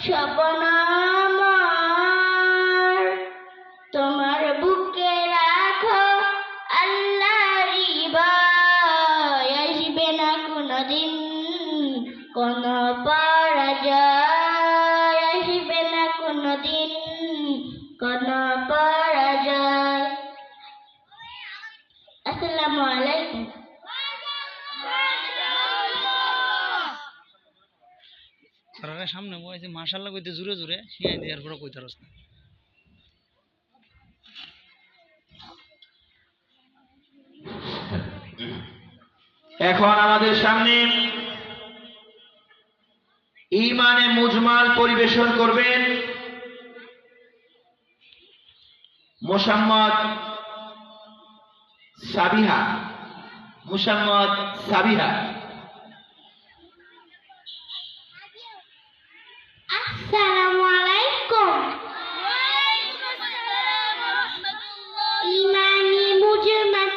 স্বপ্ন আমার। তোমার বুকে রাখো আল্লাহর ভয়, আসবে না কোনদিন কোন পরাজয়, আসবে না কোনদিন কোন পরাজয়। আসসালামু আলাইকুম। সামনে বসে মাশাআল্লাহ কইতে জোরে জোরে শিয়াই দেওয়ার পরে কইতে পারছ না। এখন আমাদের সামনে ঈমানে মুজমাল পরিবেশন করবেন মোসাম্মদ সাবিহা। মোসাম্মদ সাবিহা। আসসালামু আলাইকুম। ঈমানি মুজমাল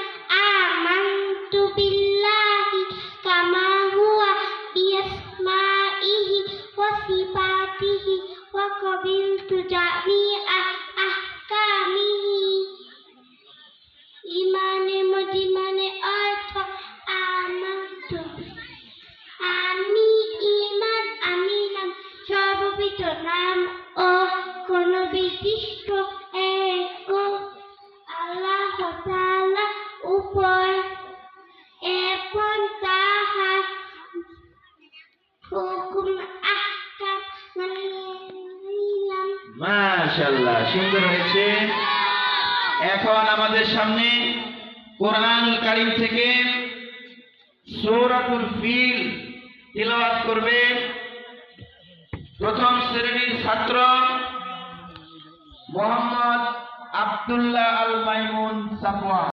আমানতু বিল্লাহি কামা হুয়া বিআসমাইহি ওয়া সিফাতিহি ওয়া কাবিলতু জামিআ আহকামিহি। ঈমানে মুজমালে অর্থ আমানতু, আমি ঈমান আনিলাম সর্ববিধ নাম ও কোন বিশিষ্ট এক আল্লাহ তাআলা উপর, এবং তাহার হুকুম আহকাম মানিলাম। মাশাআল্লাহ, সুন্দর হয়েছে। এখন আমাদের সামনে কোরআনুল কারীম থেকে সূরাতুল ফিল তিলাওয়াত করবেন প্রথম শ্রেণীর ছাত্র মোহাম্মদ আব্দুল্লাহ আল মাইমুন সাফওয়ান।